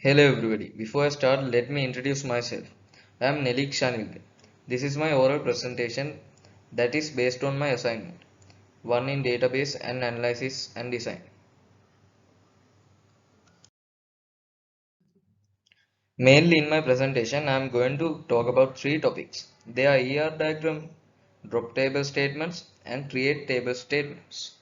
Hello everybody. Before I start, let me introduce myself. I am Nelik Shanil. This is my oral presentation that is based on my assignment, one in database and analysis and design. Mainly in my presentation, I am going to talk about three topics. They are ER diagram, drop table statements, and create table statements.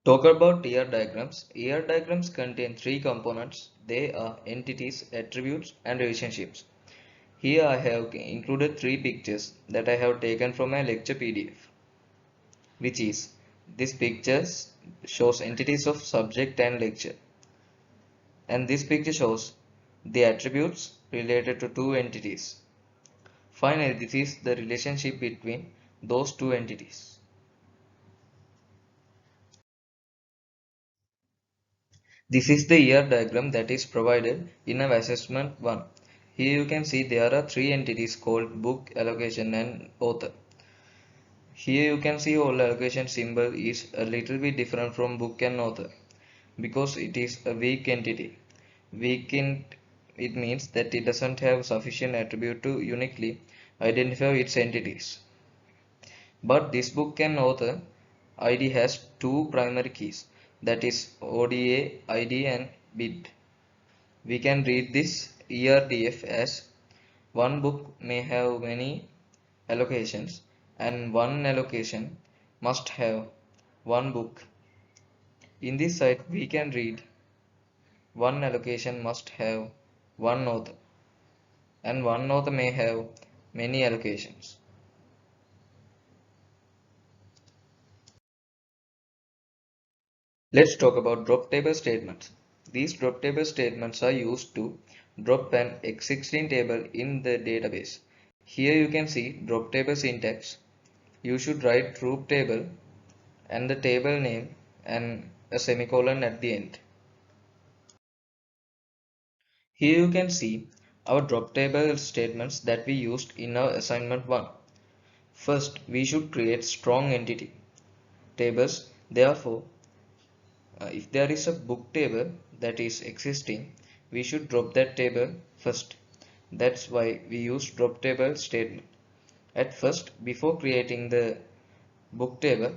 Talk about ER diagrams. ER diagrams contain three components. They are entities, attributes, and relationships. Here I have included three pictures that I have taken from my lecture PDF, which is this picture shows entities of subject and lecture, and this picture shows the attributes related to two entities. Finally, this is the relationship between those two entities. This is the ER diagram that is provided in our assessment 1. Here you can see there are three entities called book, allocation, and author. Here you can see all allocation symbol is a little bit different from book and author because it is a weak entity. It means that it doesn't have sufficient attribute to uniquely identify its entities. But this book and author ID has two primary keys, that is ODA ID and bid. We can read this ERDF as one book may have many allocations and one allocation must have one book. In this site we can read one allocation must have one author and one author may have many allocations. Let's talk about drop table statements. These drop table statements are used to drop an existing table in the database. Here you can see drop table syntax. You should write root table and the table name and a semicolon at the end. Here you can see our drop table statements that we used in our assignment 1. First, we should create strong entity tables. Therefore, if there is a book table that is existing, we should drop that table first. That's why we use drop table statement. At first, before creating the book table,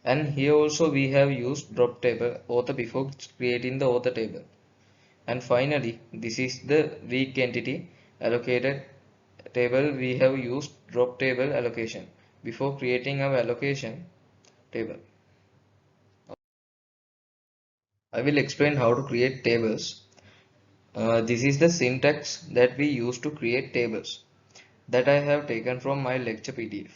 and here also we have used drop table author before creating the author table. And finally, this is the weak entity allocated table. We have used drop table allocation before creating our allocation table. I will explain how to create tables. This is the syntax that we use to create tables that I have taken from my lecture PDF.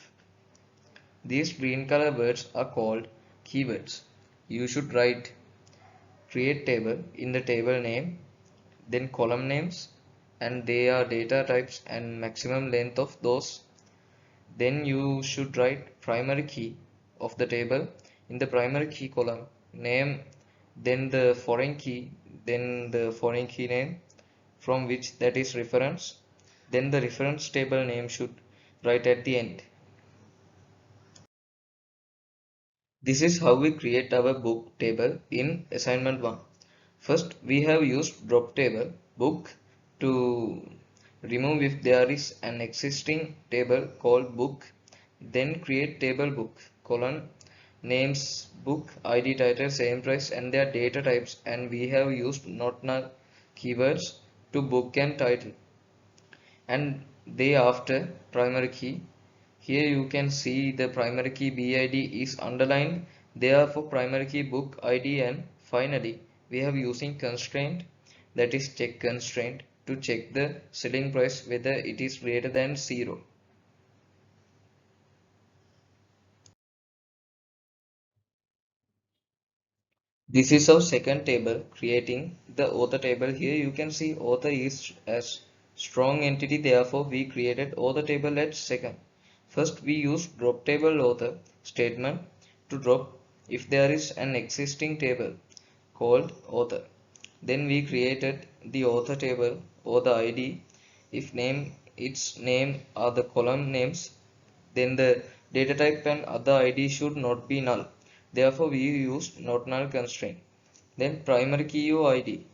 These green color words are called keywords. You should write create table in the table name, then column names, and they are data types and maximum length of those. Then you should write primary key of the table in the primary key column name, then the foreign key, then the foreign key name from which that is reference, then the reference table name should write at the end. This is how we create our book table in assignment 1. First, we have used drop table book to remove if there is an existing table called book. Then create table book colon names book ID title same price and their data types, and we have used not null keywords to book and title, and they after primary key. Here you can see the primary key BID is underlined there for primary key book ID, and finally we have using constraint, that is check constraint, to check the selling price whether it is greater than 0. This is our second table creating the author table. Here you can see author is as strong entity, therefore we created author table at second. First we use drop table author statement to drop if there is an existing table called author. Then we created the author table or the ID if name its name are the column names, then the data type and other ID should not be null. Therefore, we used not null constraint. Then primary key or ID.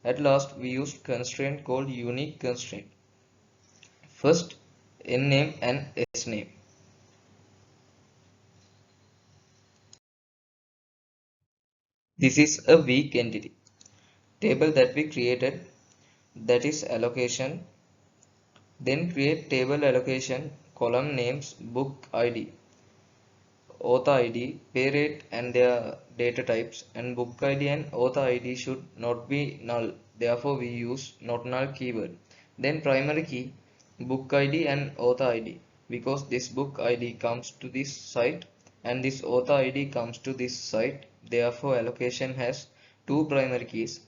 At last, we used constraint called unique constraint. First, n name and s name. This is a weak entity table that we created, that is allocation. Then create table allocation, column names, book ID, author ID, pay rate and their data types, and book ID and author ID should not be null. Therefore, we use not null keyword. Then primary key, book ID and author ID, because this book ID comes to this site and this author ID comes to this site. Therefore, allocation has two primary keys.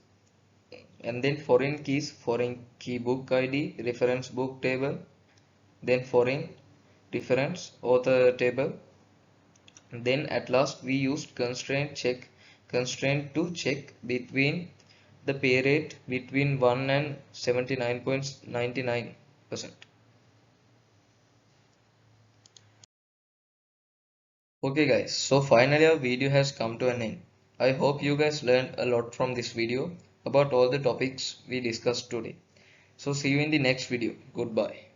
And then foreign keys, foreign key book ID, reference book table, then foreign reference author table. Then at last we used constraint to check between the pay rate between 1 and 79.99%. Okay guys, so finally our video has come to an end. I hope you guys learned a lot from this video about all the topics we discussed today. So see you in the next video. Goodbye.